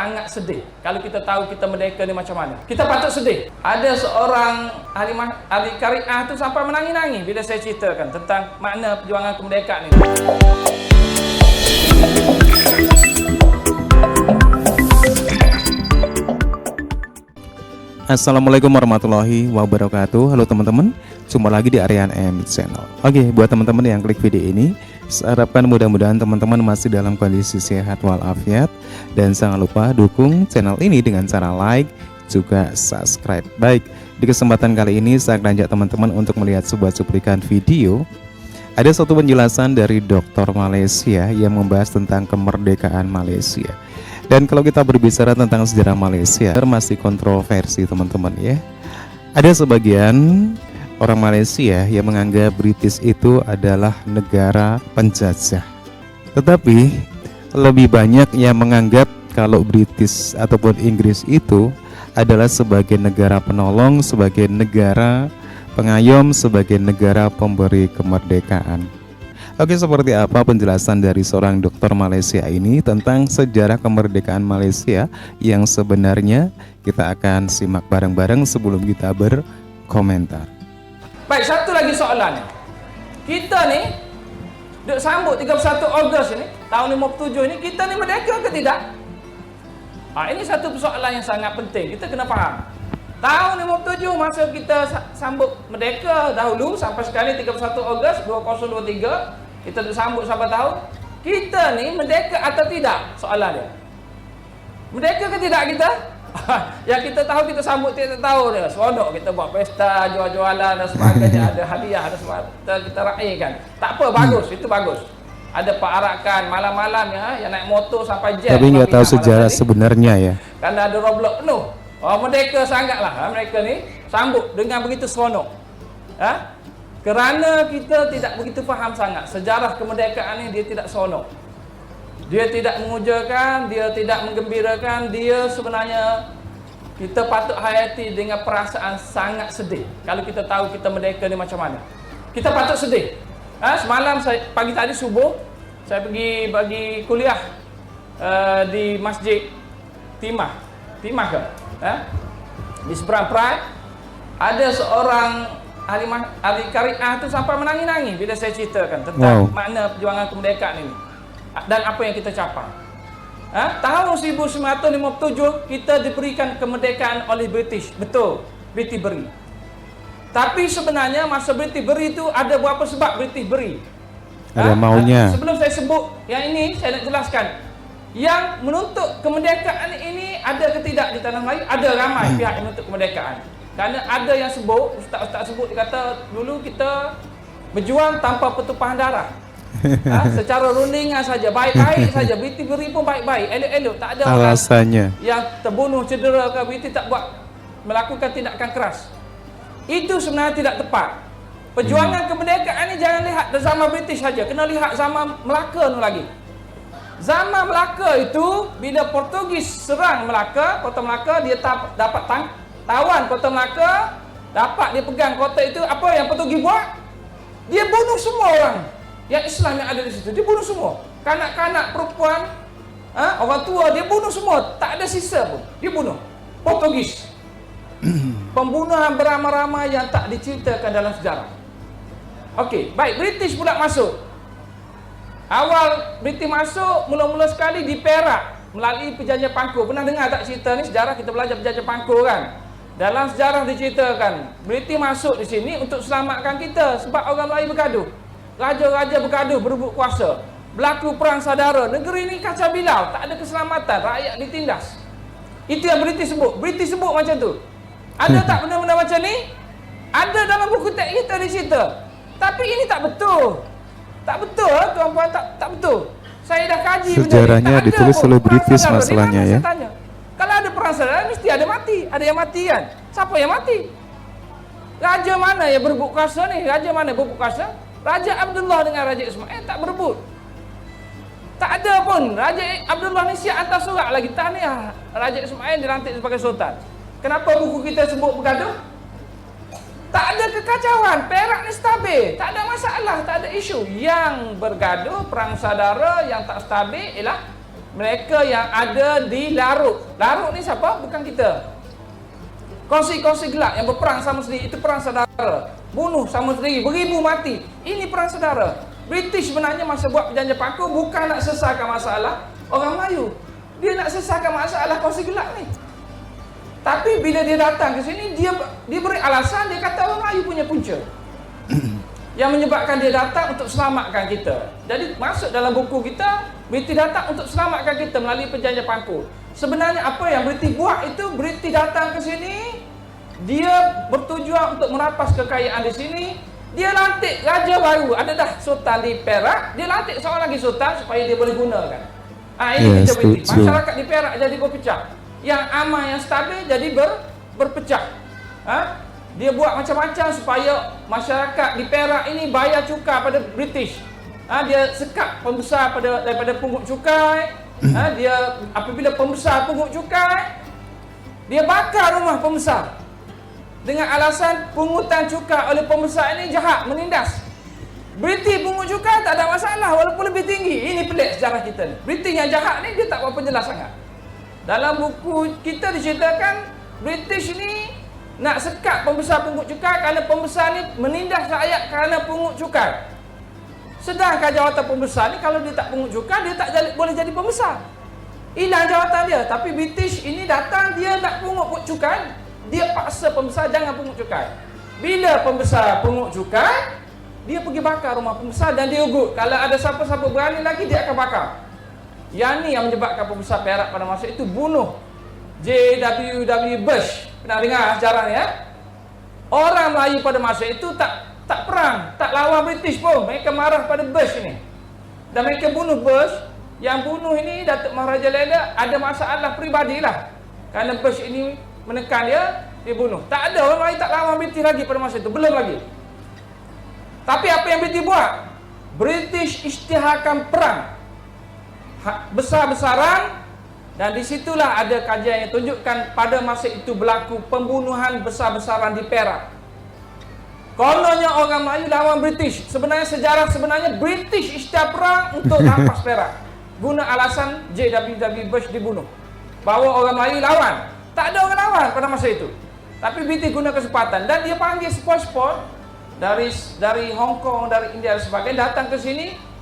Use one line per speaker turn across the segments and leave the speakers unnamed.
sangat sedih kalau kita tahu kita merdeka ni macam mana. Kita patut sedih. Ada seorang ahli syariah tu sampai menangis-nangis bila saya ceritakan tentang makna perjuangan kemerdekaan ni.
Assalamualaikum warahmatullahi wabarakatuh. Halo teman-teman, jumpa lagi di Aryan M Channel. Oke, buat teman-teman yang klik video ini, saya harapkan mudah-mudahan teman-teman masih dalam kondisi sehat walafiat. Dan jangan lupa dukung channel ini dengan cara like, juga subscribe. Baik, di kesempatan kali ini saya akan ajak teman-teman untuk melihat sebuah cuplikan video. Ada satu penjelasan dari dokter Malaysia yang membahas tentang kemerdekaan Malaysia. Dan kalau kita berbicara tentang sejarah Malaysia, masih kontroversi teman-teman ya. Ada sebagian orang Malaysia yang menganggap British itu adalah negara penjajah. Tetapi lebih banyak yang menganggap kalau British ataupun Inggris itu adalah sebagai negara penolong, sebagai negara pengayom, sebagai negara pemberi kemerdekaan. Oke, seperti apa penjelasan dari seorang dokter Malaysia ini tentang sejarah kemerdekaan Malaysia yang sebenarnya? Kita akan simak bareng-bareng sebelum kita berkomentar.
Baik, satu lagi soalan. Kita ni duk sambut 31 Ogos ni, tahun 57 ni, kita ni merdeka ke tidak? Ini satu persoalan yang sangat penting. Kita kena faham. Tahun 57 masa kita sambut merdeka dahulu sampai sekarang 31 Ogos 2023, kita sambut sampai tahun. Kita ni merdeka atau tidak? Soalan dia. Merdeka ke tidak kita? Yang kita tahu kita sambut tiap tahun dia. Seronok kita buat pesta, jual-jualan dan sebagainya, ada hadiah, ada sebagainya, kita raikan. Tak apa, bagus, itu bagus. Ada perarakan malam-malam ya, yang naik motor sampai jet.
Tapi nggak tahu sejarah sebenarnya ya.
Karena ada roblok penuh. Merdeka sangatlah mereka ni sambut dengan begitu seronok. Kerana kita tidak begitu faham sangat sejarah kemerdekaan ni, dia tidak seronok. Dia tidak mengujakan, dia tidak menggembirakan, dia sebenarnya kita patut hayati dengan perasaan sangat sedih kalau kita tahu kita merdeka ni macam mana. Kita patut sedih. Semalam pagi tadi subuh saya pergi bagi kuliah di Masjid Timah ke? Di seberang Pride. Ada seorang ahli syariah tu sampai menangis-nangis bila saya ceritakan tentang makna perjuangan kemerdekaan ini dan apa yang kita capai. Tahun 1957 kita diberikan kemerdekaan oleh British. Betul, British beri. Tapi sebenarnya masa British beri itu ada beberapa sebab British beri.
Ada maunya.
Sebelum saya sebut yang ini, saya nak jelaskan. Yang menuntut kemerdekaan ini ada ke tidak di tanah Melayu? Ada ramai pihak yang menuntut kemerdekaan. Kerana ada yang sebut, ustaz-ustaz sebut, dia kata dulu kita berjuang tanpa pertumpahan darah. Secara rundingan saja, baik-baik saja. British beri pun baik-baik, elok-elok, tak ada
alasannya
yang terbunuh, cedera ke. British tak buat melakukan tindakan keras. Itu sebenarnya tidak tepat. Perjuangan kemerdekaan ini jangan lihat dari zaman British saja, kena lihat zaman Melaka tu lagi. Zaman Melaka itu bila Portugis serang Melaka, kota Melaka, dia dapat tawan kota Melaka, dapat dia pegang kota itu. Apa yang Portugis buat? Dia bunuh semua orang yang Islam yang ada di situ. Dia bunuh semua. Kanak-kanak, perempuan, orang tua, dia bunuh semua. Tak ada sisa pun. Dia bunuh. Portugis. Pembunuhan beramai-ramai yang tak diceritakan dalam sejarah. Okey, baik, British pula masuk. Awal British masuk, mula-mula sekali di Perak melalui perjanjian Pangkur. Pernah dengar tak cerita ni? Sejarah kita belajar perjanjian Pangkur kan? Dalam sejarah diceritakan British masuk di sini untuk selamatkan kita sebab orang Melayu bergaduh. Raja-raja bergaduh berebut kuasa. Berlaku perang saudara. Negeri ni kacau bilau, tak ada keselamatan, rakyat ditindas. Itu yang British sebut. British sebut macam tu. Ada tak benda-benda macam ni? Ada dalam buku teks kita dicerita. Tapi ini tak betul. Tak betul tuan-puan, tak betul. Saya dah kaji
sejarahnya ditulis oleh British masalahnya ya.
Kalau ada perang saudara mesti ada mati, ada yang mati kan? Siapa yang mati? Raja mana yang berebut kuasa ni? Raja mana berebut kuasa? Raja Abdullah dengan Raja Ismail tak berebut. Tak ada pun. Raja Abdullah ni siap hantar surat lagi, tahniah Raja Ismail dilantik sebagai sultan. Kenapa buku kita sebut bergaduh? Tak ada kekacauan, Perak ni stabil, tak ada masalah, tak ada isu. Yang bergaduh, perang saudara yang tak stabil ialah mereka yang ada di Larut. Larut ni siapa? Bukan kita. Kongsi-kongsi gelap yang berperang sama sendiri, itu perang saudara. Bunuh sama sendiri, beribu mati. Ini perang saudara. British sebenarnya masa buat perjanjian paku bukan nak selesaikan masalah orang Melayu. Dia nak selesaikan masalah kongsi gelap ni. Tapi bila dia datang ke sini, dia beri alasan, dia kata orang Melayu punya punca. Yang menyebabkan dia datang untuk selamatkan kita. Jadi masuk dalam buku kita, British datang untuk selamatkan kita melalui perjanjian paku. Sebenarnya apa yang British buat itu, British datang ke sini, dia bertujuan untuk merampas kekayaan di sini. Dia lantik raja baru, ada dah sultan di Perak, dia lantik seorang lagi sultan supaya dia boleh gunakan. Ini kerja British. Masyarakat di Perak jadi berpecah. Yang aman, yang stabil jadi berpecah. Dia buat macam-macam supaya masyarakat di Perak ini bayar cukai pada British. Dia sekat pembesar daripada pungut cukai. Dia apabila pembesar pungut cukai, dia bakar rumah pembesar dengan alasan pungutan cukai oleh pembesar ini jahat, menindas. British pungut cukai tak ada masalah walaupun lebih tinggi. Ini pelik sejarah kita ni. British yang jahat ni dia tak berapa jelas sangat. Dalam buku kita diceritakan British ni nak sekat pembesar pungut cukai kerana pembesar ni menindas rakyat kerana pungut cukai. Sedangkan jawatan pembesar ni kalau dia tak pungut cukai, dia tak boleh jadi pembesar. Hilang jawatan dia. Tapi British ini datang, dia nak pungut cukai, dia paksa pembesar jangan pungut cukai. Bila pembesar pungut cukai, dia pergi bakar rumah pembesar dan dia ugut. Kalau ada siapa-siapa berani lagi, dia akan bakar. Yang ni yang menyebabkan pembesar Perak pada masa itu bunuh J.W.W. Bush. Pernah dengar sejarah ni ya? Orang Melayu pada masa itu tak perang, tak lawan British pun. Mereka marah pada Bush ini. Dan mereka bunuh Bush. Yang bunuh ini Datuk Maharaja Leda ada masalah peribadilah. Kerana Bush ini menekan dia bunuh. Tak ada orang Melayu tak lawan British lagi pada masa itu, belum lagi. Tapi apa yang British buat? British isytiharkan perang besar-besaran. Dan disitulah ada kajian yang tunjukkan pada masa itu berlaku pembunuhan besar-besaran di Perak. Kononnya orang Melayu lawan British. Sebenarnya sejarah sebenarnya British isytihar perang untuk rampas Perak. Guna alasan J.W.W. Bush dibunuh. Bahawa orang Melayu lawan. Tak ada orang lawan pada masa itu. Tapi British guna kesempatan dan dia panggil sport-sport dari Hong Kong, dari India dan sebagainya datang ke sini.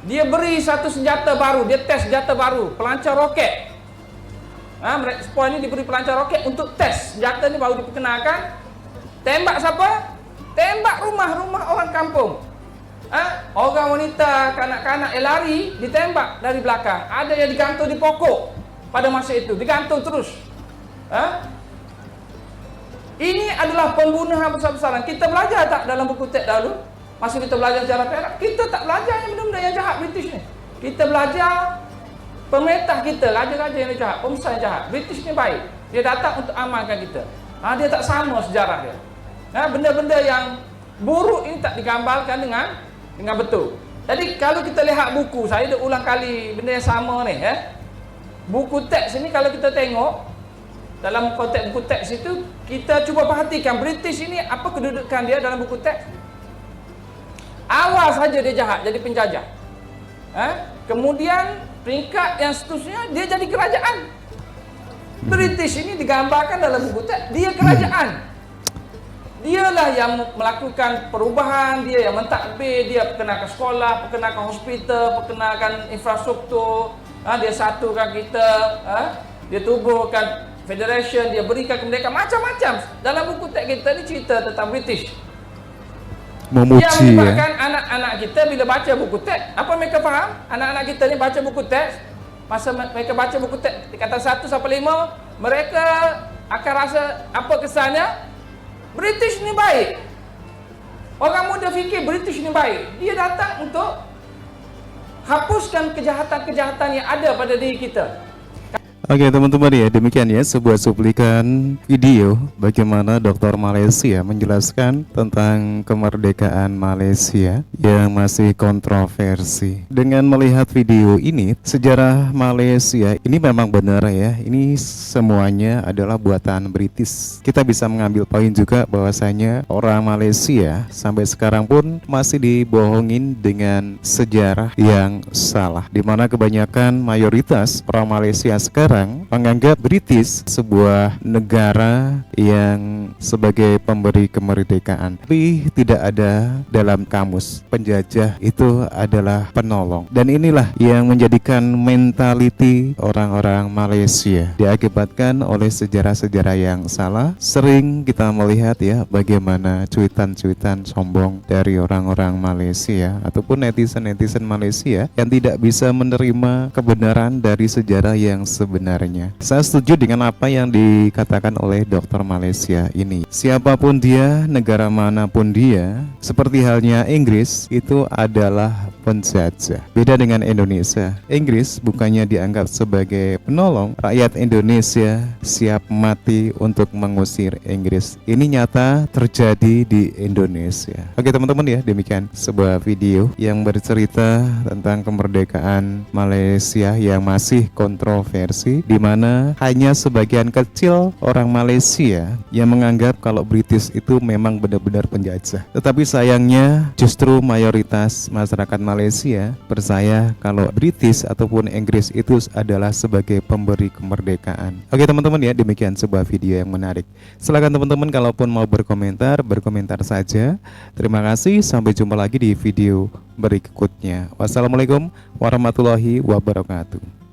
Dia beri satu senjata baru, dia test senjata baru, pelancar roket. Sport ini diberi pelancar roket untuk test. Senjata ni baru diperkenalkan. Tembak siapa? Tembak rumah-rumah orang kampung. Orang wanita, kanak-kanak yang lari ditembak dari belakang. Ada yang digantung di pokok pada masa itu, digantung terus. Ini adalah pembunuhan besar-besaran. Kita belajar tak dalam buku teks dahulu? Masa kita belajar sejarah Perak, kita tak belajar yang benda-benda yang jahat British ni. Kita belajar pemerintah kita, raja-raja yang jahat, pembesar yang jahat. British ni baik. Dia datang untuk amankan kita. Dia tak sama sejarah dia. Benda-benda yang buruk ini tak digambarkan dengan betul. Jadi kalau kita lihat buku, saya dah ulang kali benda yang sama ni. Buku teks ni kalau kita tengok, dalam konteks buku teks itu, kita cuba perhatikan British ini apa kedudukan dia dalam buku teks. Awal saja dia jahat, jadi penjajah. Kemudian peringkat yang seterusnya dia jadi kerajaan. British ini digambarkan dalam buku teks, dia kerajaan. Dialah yang melakukan perubahan, dia yang mentadbir, dia perkenalkan sekolah, perkenalkan hospital, perkenalkan infrastruktur, dia satukan kita, dia tubuhkan federation, dia berikan kemerdekaan, macam-macam. Dalam buku teks kita ni cerita tentang British.
Memuji,
yang menyebabkan anak-anak kita bila baca buku teks, apa mereka faham? Anak-anak kita ni baca buku teks, masa mereka baca buku teks tingkatan 1 sampai 5, mereka akan rasa apa kesannya? British ni baik. Orang muda fikir British ni baik. Dia datang untuk hapuskan kejahatan-kejahatan yang ada pada diri kita.
Oke teman-teman ya, demikian ya sebuah cuplikan video bagaimana dokter Malaysia menjelaskan tentang kemerdekaan Malaysia yang masih kontroversi. Dengan melihat video ini, sejarah Malaysia ini memang benar ya, ini semuanya adalah buatan British. Kita bisa mengambil poin juga bahwasanya orang Malaysia sampai sekarang pun masih dibohongin dengan sejarah yang salah, di mana kebanyakan mayoritas orang Malaysia sekarang menganggap British sebuah negara yang sebagai pemberi kemerdekaan, tapi tidak ada dalam kamus. Penjajah itu adalah penolong, dan inilah yang menjadikan mentality orang-orang Malaysia diakibatkan oleh sejarah-sejarah yang salah. Sering kita melihat ya bagaimana cuitan-cuitan sombong dari orang-orang Malaysia ataupun netizen-netizen Malaysia yang tidak bisa menerima kebenaran dari sejarah yang sebenarnya. Saya setuju dengan apa yang dikatakan oleh dokter Malaysia ini. Siapapun dia, negara manapun dia, seperti halnya Inggris, itu adalah penjajah. Beda dengan Indonesia. Inggris bukannya dianggap sebagai penolong, rakyat Indonesia siap mati untuk mengusir Inggris. Ini nyata terjadi di Indonesia. Oke teman-teman ya, demikian sebuah video yang bercerita tentang kemerdekaan Malaysia yang masih kontroversi, di mana hanya sebagian kecil orang Malaysia yang menganggap kalau British itu memang benar-benar penjajah. Tetapi sayangnya justru mayoritas masyarakat Malaysia percaya kalau British ataupun Inggris itu adalah sebagai pemberi kemerdekaan. Oke teman-teman ya, demikian sebuah video yang menarik. Silakan teman-teman kalaupun mau berkomentar, berkomentar saja. Terima kasih, sampai jumpa lagi di video berikutnya. Wassalamualaikum warahmatullahi wabarakatuh.